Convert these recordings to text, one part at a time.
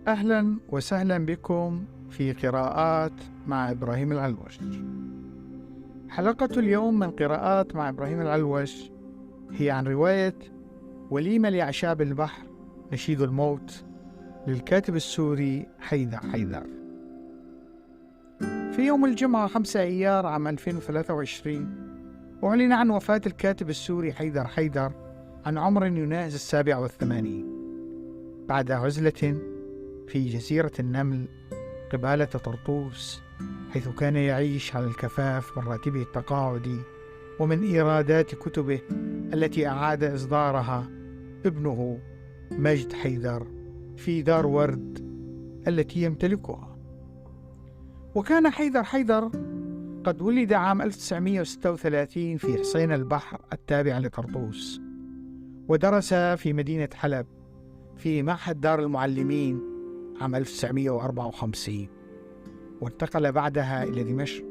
أهلا وسهلا بكم في قراءات مع إبراهيم العلوش. حلقة اليوم من قراءات مع إبراهيم العلوش هي عن رواية وليمة لأعشاب البحر نشيد الموت للكاتب السوري حيدر حيدر. في يوم الجمعة 5 أيار عام 2023 أعلن عن وفاة الكاتب السوري حيدر حيدر عن عمر يناهز 87 بعد عزلة في جزيرة النمل قبالة طرطوس، حيث كان يعيش على الكفاف من راتبه التقاعدي ومن إيرادات كتبه التي أعاد إصدارها ابنه مجد حيدر في دار ورد التي يمتلكها. وكان حيدر حيدر قد ولد عام 1936 في حصين البحر التابع لطرطوس، ودرس في مدينة حلب في معهد دار المعلمين عام 1954، وانتقل بعدها إلى دمشق.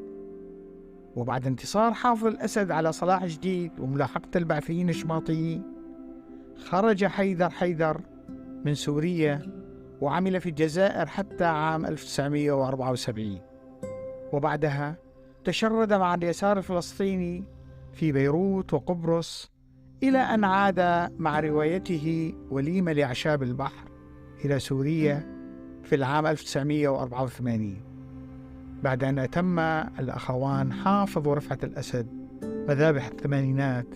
وبعد انتصار حافظ الأسد على صلاح جديد وملاحقة البعثيين الشماطيين، خرج حيدر حيدر من سوريا وعمل في الجزائر حتى عام 1974، وبعدها تشرد مع اليسار الفلسطيني في بيروت وقبرص، إلى أن عاد مع روايته وليمة لأعشاب البحر إلى سوريا في العام 1984، بعد أن أتم الأخوان حافظ ورفعت الأسد مذابح الثمانينات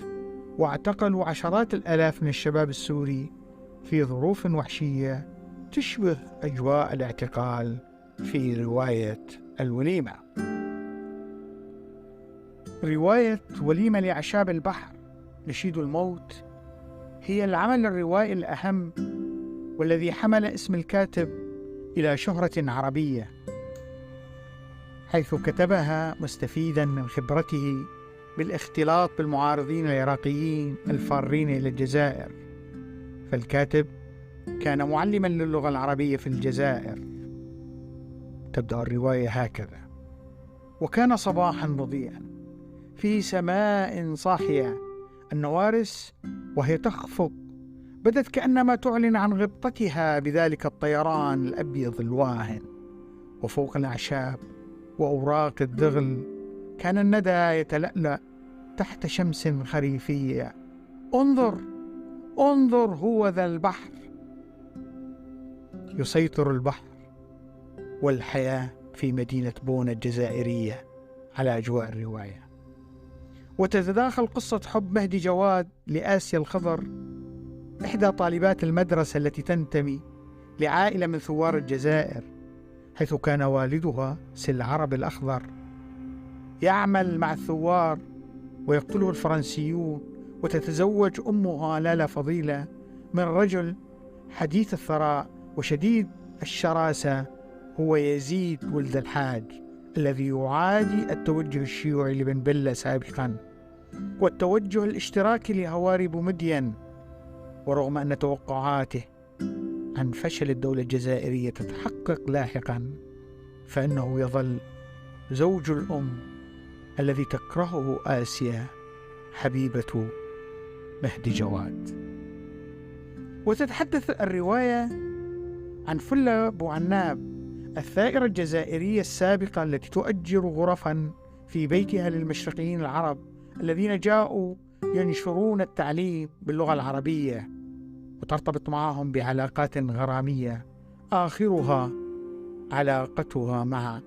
واعتقلوا عشرات الآلاف من الشباب السوري في ظروف وحشية تشبه أجواء الاعتقال في رواية الوليمة. رواية وليمة لأعشاب البحر نشيد الموت هي العمل الروائي الأهم والذي حمل اسم الكاتب إلى شهرة عربية، حيث كتبها مستفيدا من خبرته بالاختلاط بالمعارضين العراقيين الفارين إلى الجزائر. فالكاتب كان معلما للغة العربية في الجزائر. تبدأ الرواية هكذا: وكان صباحا مضيئا في سماء صاحية، النوارس وهي تخفق بدت كأنما تعلن عن غبطتها بذلك الطيران الأبيض الواهن، وفوق الأعشاب وأوراق الذغل كان الندى يتلألأ تحت شمس خريفية. انظر انظر، هو ذا البحر. يسيطر البحر والحياة في مدينة بونا الجزائرية على أجواء الرواية. وتتداخل قصة حب مهدي جواد لآسيا الخضر، إحدى طالبات المدرسة التي تنتمي لعائلة من ثوار الجزائر، حيث كان والدها سل عرب الأخضر يعمل مع الثوار ويقتله الفرنسيون، وتتزوج أمها لالا فضيلة من رجل حديث الثراء وشديد الشراسة، هو يزيد ولد الحاج الذي يعادي التوجه الشيوعي لبن بلة سابقا والتوجه الاشتراكي لهواري بومدين. ورغم أن توقعاته عن فشل الدولة الجزائرية تتحقق لاحقا، فإنه يظل زوج الأم الذي تكرهه آسيا حبيبة مهدي جواد. وتتحدث الرواية عن فلة بوعناب الثائرة الجزائرية السابقة التي تؤجر غرفا في بيتها للمشرقيين العرب الذين جاءوا ينشرون التعليم باللغة العربية، وترتبط معهم بعلاقات غرامية آخرها علاقتها مع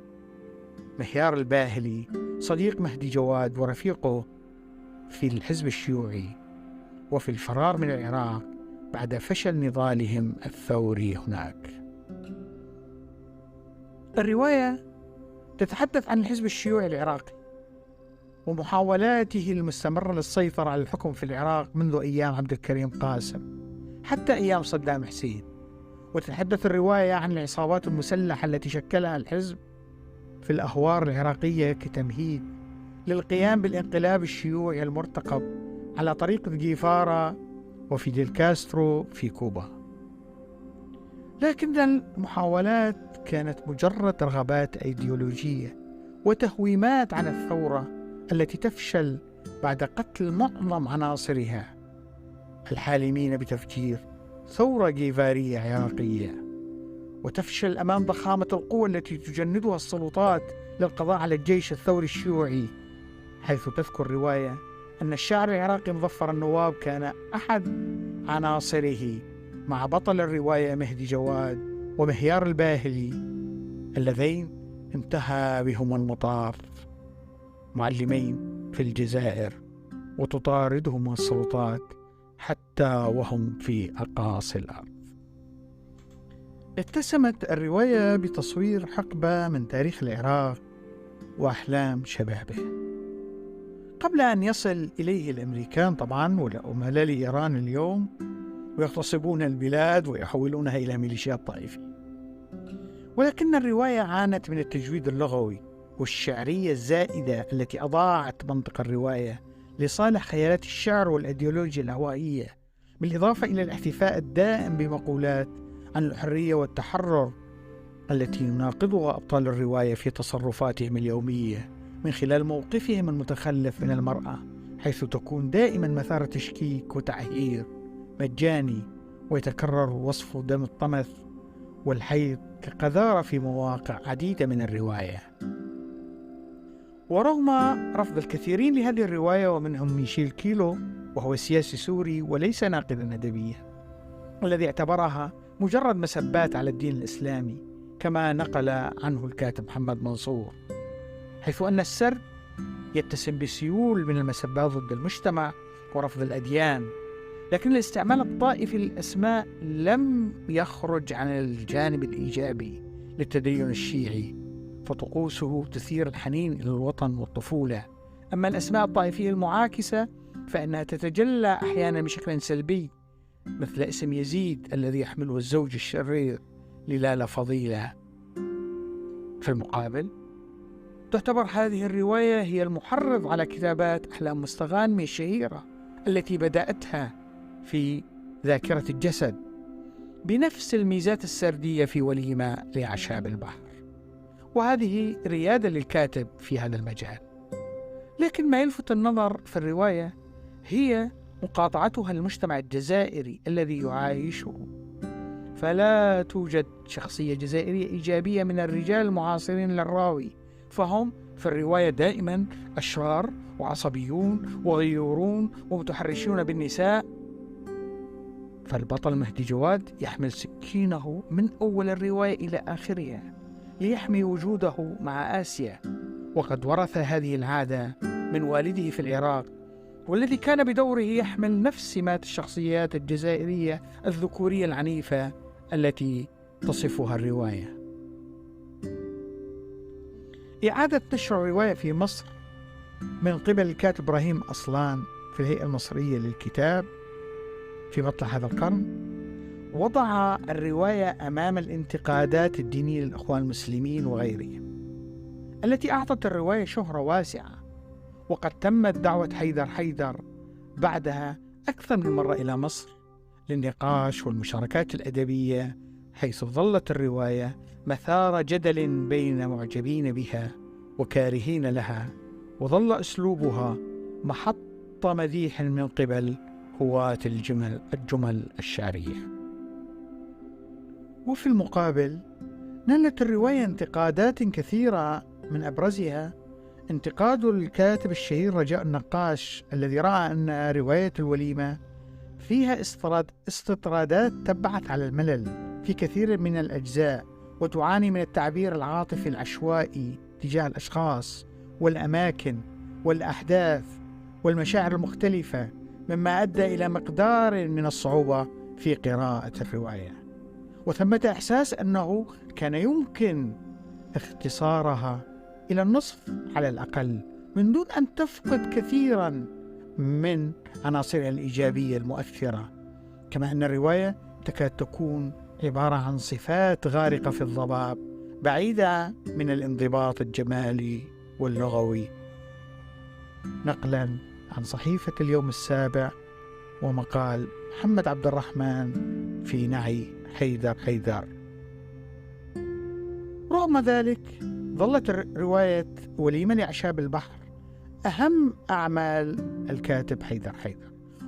مهيار الباهلي صديق مهدي جواد ورفيقه في الحزب الشيوعي، وفي الفرار من العراق بعد فشل نضالهم الثوري هناك. الرواية تتحدث عن الحزب الشيوعي العراقي ومحاولاته المستمرة للسيطرة على الحكم في العراق منذ أيام عبد الكريم قاسم حتى أيام صدام حسين. وتتحدث الرواية عن العصابات المسلحة التي شكلها الحزب في الأهوار العراقية كتمهيد للقيام بالانقلاب الشيوعي المرتقب على طريقة جيفارا وفيديل كاسترو في كوبا. لكن المحاولات كانت مجرد رغبات أيديولوجية وتهويمات عن الثورة التي تفشل بعد قتل معظم عناصرها الحالمين بتفجير ثورة جيفارية عراقية. وتفشل أمام ضخامة القوة التي تجندها السلطات للقضاء على الجيش الثوري الشيوعي، حيث تذكر الرواية أن الشاعر العراقي مظفر النواب كان أحد عناصره مع بطل الرواية مهدي جواد ومهيار الباهلي، اللذين انتهى بهما المطاف معلمين في الجزائر وتطاردهما السلطات حتى وهم في أقاصي الأرض. اتسمت الرواية بتصوير حقبة من تاريخ العراق وأحلام شبابه قبل أن يصل إليه الأمريكان طبعا والعملاء إيران اليوم ويغتصبون البلاد ويحولونها إلى ميليشيات طائفية. ولكن الرواية عانت من التجويد اللغوي والشعرية الزائدة التي أضاعت منطق الرواية لصالح خيالات الشعر والأيديولوجيا الهوائية، بالإضافة إلى الاحتفاء الدائم بمقولات عن الحرية والتحرر التي يناقضها أبطال الرواية في تصرفاتهم اليومية من خلال موقفهم المتخلف من المرأة، حيث تكون دائما مثار تشكيك وتعيير مجاني، ويتكرر وصف دم الطمث والحيض كقذارة في مواقع عديدة من الرواية. ورغم رفض الكثيرين لهذه الرواية ومنهم ميشيل كيلو، وهو سياسي سوري وليس ناقدا أدبيا، الذي اعتبرها مجرد مسبات على الدين الإسلامي كما نقل عنه الكاتب محمد منصور، حيث أن السرد يتسم بسيول من المسبات ضد المجتمع ورفض الأديان، لكن الاستعمال الطائفي للأسماء لم يخرج عن الجانب الإيجابي للتدين الشيعي، فطقوسه تثير الحنين إلى الوطن والطفولة. أما الأسماء الطائفية المعاكسة فإنها تتجلى أحيانا بشكل سلبي، مثل اسم يزيد الذي يحمله الزوج الشرير للالا فضيلة. في المقابل تعتبر هذه الرواية هي المحرض على كتابات أحلام مستغانمي الشهيرة التي بدأتها في ذاكرة الجسد بنفس الميزات السردية في وليمة لأعشاب البحر، وهذه ريادة للكاتب في هذا المجال. لكن ما يلفت النظر في الرواية هي مقاطعتها للمجتمع الجزائري الذي يعايشه، فلا توجد شخصية جزائرية إيجابية من الرجال المعاصرين للراوي، فهم في الرواية دائما أشرار وعصبيون وغيورون ومتحرشون بالنساء. فالبطل مهدي جواد يحمل سكينه من أول الرواية إلى آخرها ليحمي وجوده مع آسيا، وقد ورث هذه العادة من والده في العراق، والذي كان بدوره يحمل نفس سمات الشخصيات الجزائرية الذكورية العنيفة التي تصفها الرواية. إعادة نشر الرواية في مصر من قبل الكاتب إبراهيم أصلان في الهيئة المصرية للكتاب في مطلع هذا القرن وضع الرواية أمام الانتقادات الدينية للإخوان المسلمين وغيرهم التي أعطت الرواية شهرة واسعة. وقد تمت دعوة حيدر بعدها أكثر من مرة إلى مصر للنقاش والمشاركات الأدبية، حيث ظلت الرواية مثار جدل بين معجبين بها وكارهين لها، وظل أسلوبها محط مديح من قبل هواة الجمل الشعرية. وفي المقابل نالت الرواية انتقادات كثيرة، من أبرزها انتقاد الكاتب الشهير رجاء النقاش الذي رأى أن رواية الوليمة فيها استطرادات تبعت على الملل في كثير من الأجزاء، وتعاني من التعبير العاطفي العشوائي تجاه الأشخاص والأماكن والأحداث والمشاعر المختلفة، مما أدى إلى مقدار من الصعوبة في قراءة الرواية. وثمة إحساس أنه كان يمكن اختصارها إلى النصف على الأقل من دون أن تفقد كثيرا من عناصرها الإيجابية المؤثرة، كما أن الرواية تكاد تكون عبارة عن صفات غارقة في الضباب بعيدة من الانضباط الجمالي واللغوي. نقلا عن صحيفة اليوم السابع ومقال محمد عبد الرحمن في نعي حيدر. رغم ذلك ظلت رواية وليمة لأعشاب البحر أهم أعمال الكاتب حيدر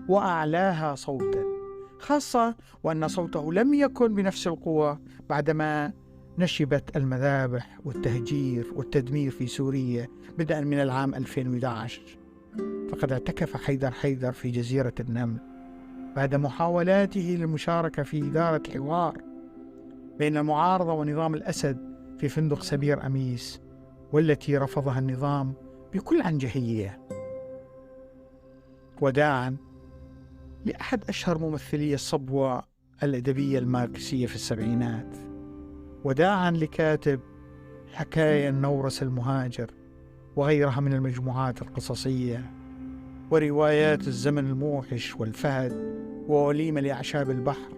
وأعلاها صوتا، خاصة وأن صوته لم يكن بنفس القوة بعدما نشبت المذابح والتهجير والتدمير في سوريا بدءا من العام 2011. فقد اعتكف حيدر في جزيرة النمل بعد محاولاته للمشاركة في إدارة حوار بين المعارضة ونظام الأسد في فندق سبير أميس، والتي رفضها النظام بكل عنجهية. وداعا لأحد أشهر ممثلي الصبوة الأدبية الماركسية في السبعينات، وداعا لكاتب حكاية النورس المهاجر وغيرها من المجموعات القصصية، وروايات الزمن الموحش والفهد ووليمة لأعشاب البحر.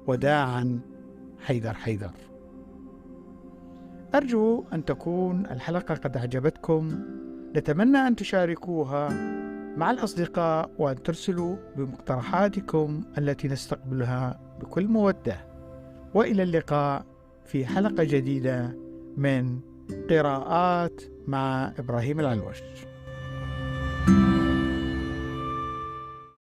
وداعا حيدر. أرجو أن تكون الحلقة قد أعجبتكم. نتمنى أن تشاركوها مع الأصدقاء وأن ترسلوا بمقترحاتكم التي نستقبلها بكل مودة. وإلى اللقاء في حلقة جديدة من قراءات مع إبراهيم العلوش.